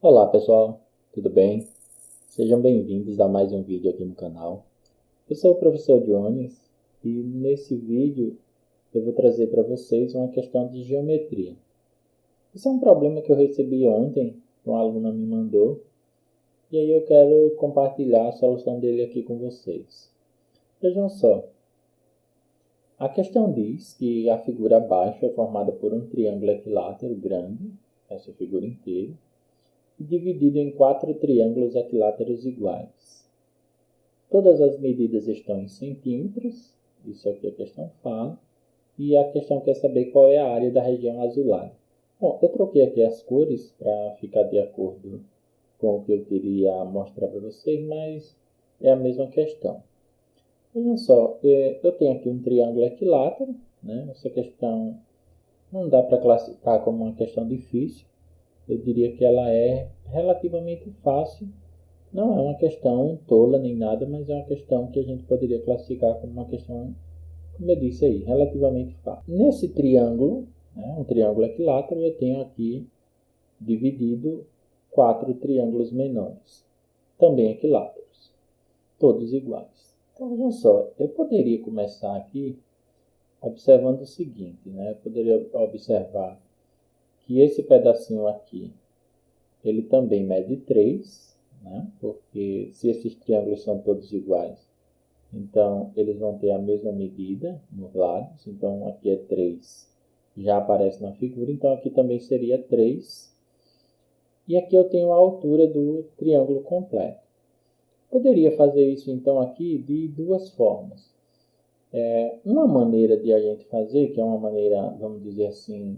Olá pessoal, tudo bem? Sejam bem-vindos a mais um vídeo aqui no canal. Eu sou o professor Jones e nesse vídeo eu vou trazer para vocês uma questão de geometria. Esse é um problema que eu recebi ontem, que uma aluna me mandou, e aí eu quero compartilhar a solução dele aqui com vocês. Vejam só, a questão diz que a figura abaixo é formada por um triângulo equilátero grande, essa figura inteira, e dividido em 4 triângulos equiláteros iguais. Todas as medidas estão em centímetros, isso aqui a questão fala, e a questão quer saber qual é a área da região azulada. Bom, eu troquei aqui as cores para ficar de acordo com o que eu queria mostrar para vocês, mas é a mesma questão. Vejam só, eu tenho aqui um triângulo equilátero, né? Essa questão não dá para classificar como uma questão difícil, eu diria que ela é relativamente fácil. Não é uma questão tola nem nada, mas é uma questão que a gente poderia classificar como uma questão, como eu disse aí, relativamente fácil. Nesse triângulo, né, um triângulo equilátero, eu tenho aqui dividido 4 triângulos menores, também equiláteros, todos iguais. Então vejam só, eu poderia começar aqui observando o seguinte, né? Eu poderia observar que esse pedacinho aqui, ele também mede 3, né? Porque se esses triângulos são todos iguais, então eles vão ter a mesma medida nos lados. Então aqui é 3, já aparece na figura, então aqui também seria 3. E aqui eu tenho a altura do triângulo completo. Poderia fazer isso então aqui de duas formas. Uma maneira de a gente fazer, que é uma maneira, vamos dizer assim,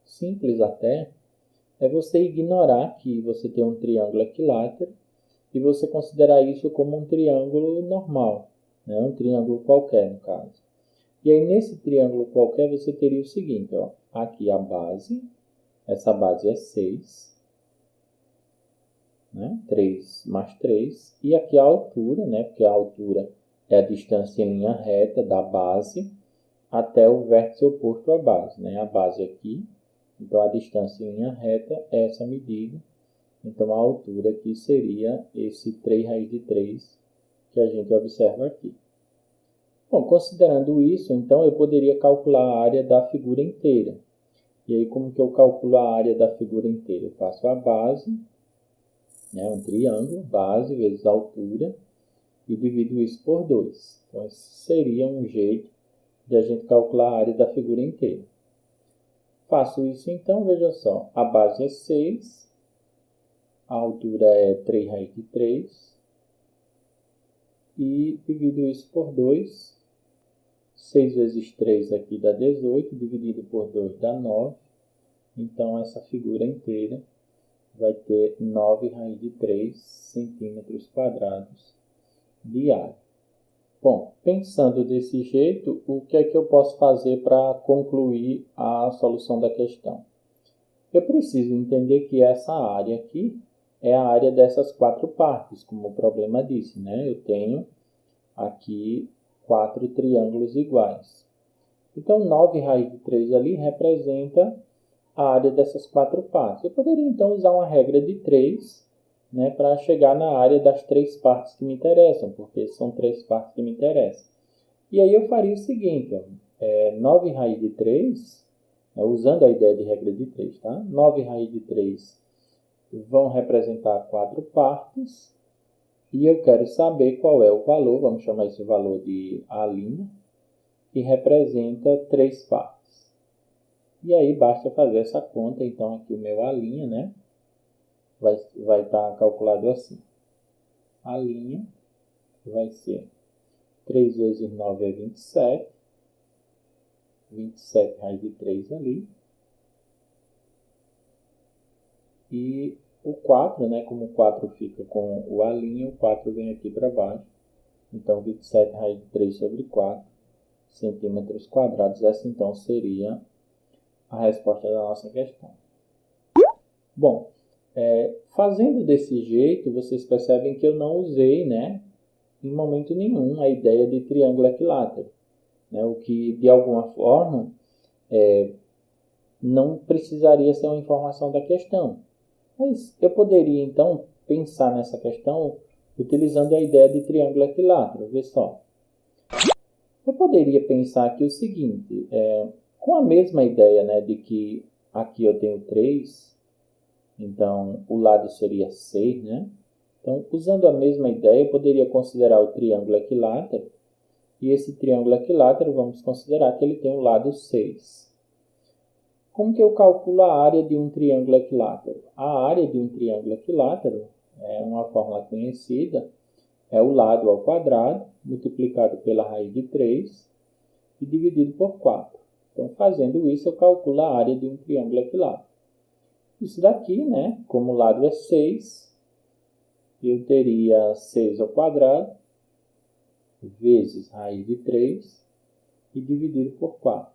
simples até, é você ignorar que você tem um triângulo equilátero e você considerar isso como um triângulo normal, né? Um triângulo qualquer, no caso. E aí, nesse triângulo qualquer, você teria o seguinte, ó, aqui a base, essa base é 6, né? 3 mais 3, e aqui a altura, né? Porque a altura é a distância em linha reta da base até o vértice oposto à base, né? A base aqui, então a distância em linha reta é essa medida. Então, a altura aqui seria esse 3 raiz de 3 que a gente observa aqui. Bom, considerando isso, então eu poderia calcular a área da figura inteira. E aí, como que eu calculo a área da figura inteira? Eu faço a base, né, um triângulo, base vezes altura, e divido isso por 2. Então, esse seria um jeito de a gente calcular a área da figura inteira. Faço isso então, veja só, a base é 6, a altura é 3 raiz de 3, e divido isso por 2. 6 vezes 3 aqui dá 18, dividido por 2 dá 9. Então, essa figura inteira vai ter 9 raiz de 3 centímetros quadrados de área. Bom, pensando desse jeito, o que é que eu posso fazer para concluir a solução da questão? Eu preciso entender que essa área aqui é a área dessas 4 partes, como o problema disse, né? Eu tenho aqui 4 triângulos iguais. Então, 9 raiz de 3 ali representa a área dessas 4 partes. Eu poderia, então, usar uma regra de 3, né, para chegar na área das 3 partes que me interessam, porque são 3 partes que me interessam. E aí eu faria o seguinte, ó, 9 raiz de 3, usando a ideia de regra de 3, tá? 9 raiz de 3 vão representar 4 partes, e eu quero saber qual é o valor, vamos chamar esse valor de A', que representa 3 partes. E aí basta fazer essa conta, então aqui o meu A', né, vai estar calculado assim. A' vai ser 3 vezes 9 é 27, 27 raiz de 3 ali. E o 4, né, como o 4 fica com o A', o 4 vem aqui para baixo. Então, 27 raiz de 3 sobre 4 centímetros quadrados. Essa, então, seria a resposta da nossa questão. Bom, fazendo desse jeito, vocês percebem que eu não usei, né, em momento nenhum, a ideia de triângulo equilátero, né, o que, de alguma forma, não precisaria ser uma informação da questão. Mas eu poderia, então, pensar nessa questão utilizando a ideia de triângulo equilátero. Vê só. Eu poderia pensar aqui o seguinte, com a mesma ideia, né, de que aqui eu tenho 3, então o lado seria 6, né? Então, usando a mesma ideia, eu poderia considerar o triângulo equilátero, e esse triângulo equilátero, vamos considerar que ele tem o lado 6. Como que eu calculo a área de um triângulo equilátero? A área de um triângulo equilátero é uma fórmula conhecida, é o lado ao quadrado, multiplicado pela raiz de 3 e dividido por 4. Então, fazendo isso, eu calculo a área de um triângulo equilátero. Isso daqui, né, como o lado é 6, eu teria 6 ao quadrado vezes raiz de 3 e dividido por 4.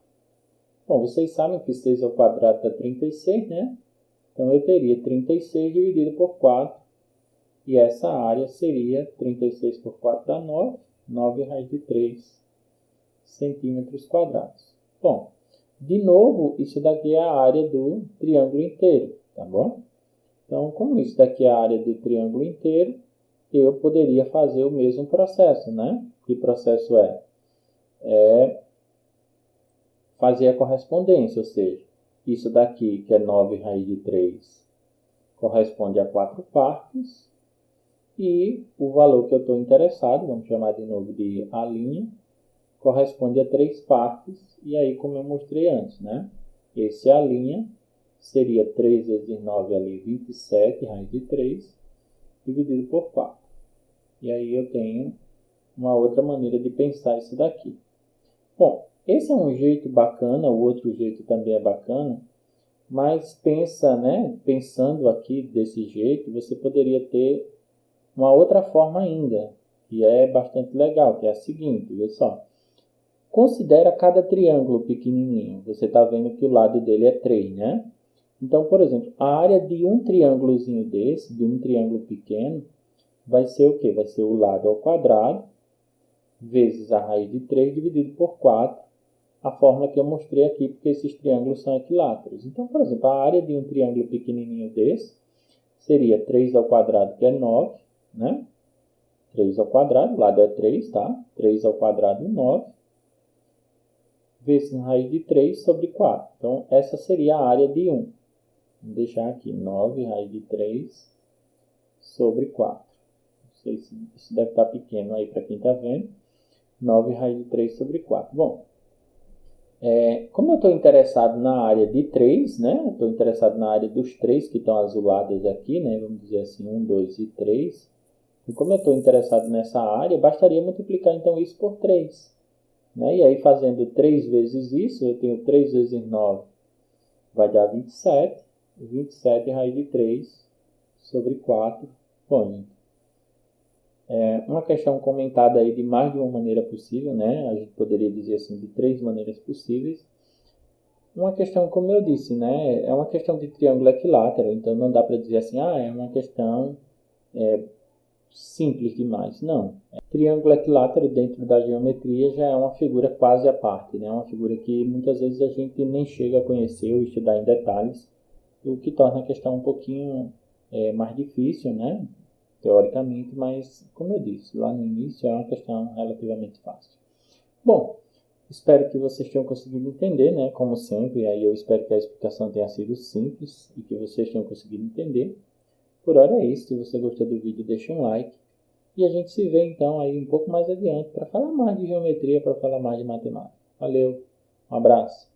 Bom, vocês sabem que 6 ao quadrado dá 36, né? Então, eu teria 36 dividido por 4. E essa área seria 36 por 4 dá 9. 9 raiz de 3 centímetros quadrados. Bom, de novo, isso daqui é a área do triângulo inteiro, tá bom? Então, como isso daqui é a área do triângulo inteiro, eu poderia fazer o mesmo processo, né? Que processo é? É fazer a correspondência, ou seja, isso daqui, que é 9 raiz de 3, corresponde a 4 partes, e o valor que eu estou interessado, vamos chamar de novo de A', corresponde a 3 partes, e aí como eu mostrei antes, né? Esse A' seria 3 vezes 9 ali, 27 raiz de 3, dividido por 4. E aí eu tenho uma outra maneira de pensar isso daqui. Bom, esse é um jeito bacana, o outro jeito também é bacana, mas pensando aqui desse jeito, você poderia ter uma outra forma ainda, que é bastante legal, que é a seguinte, vê só. Considera cada triângulo pequenininho. Você está vendo que o lado dele é 3, né? Então, por exemplo, a área de um triângulozinho desse, de um triângulo pequeno, vai ser o quê? Vai ser o lado ao quadrado, vezes a raiz de 3 dividido por 4, a fórmula que eu mostrei aqui, porque esses triângulos são equiláteros. Então, por exemplo, a área de um triângulo pequenininho desse seria 3 ao quadrado, que é 9, né? 3 ao quadrado, o lado é 3, tá? 3 ao quadrado, 9, vezes raiz de 3 sobre 4. Então, essa seria a área de 1. Vou deixar aqui, 9 raiz de 3 sobre 4. Não sei se isso deve estar pequeno aí para quem está vendo. 9 raiz de 3 sobre 4. Bom, como eu estou interessado na área de 3, né? Estou interessado na área dos 3 que estão azulados aqui, né? Vamos dizer assim, 1, 2 e 3. E como eu estou interessado nessa área, bastaria multiplicar então isso por 3. Né? E aí, fazendo 3 vezes isso, eu tenho 3 vezes 9, vai dar 27. 27 raiz de 3 sobre 4. Bom, uma questão comentada aí de mais de uma maneira possível, né? A gente poderia dizer assim, de 3 maneiras possíveis. Uma questão, como eu disse, né? É uma questão de triângulo equilátero, então não dá para dizer assim, é uma questão simples demais. Não. Triângulo equilátero dentro da geometria já é uma figura quase à parte, né? Uma figura que muitas vezes a gente nem chega a conhecer ou estudar em detalhes, o que torna a questão um pouquinho mais difícil, né? Teoricamente, mas como eu disse, lá no início é uma questão relativamente fácil. Bom, espero que vocês tenham conseguido entender, né? Como sempre, aí eu espero que a explicação tenha sido simples e que vocês tenham conseguido entender. Por hora é isso. Se você gostou do vídeo, deixa um like. E a gente se vê então aí um pouco mais adiante para falar mais de geometria, para falar mais de matemática. Valeu, um abraço.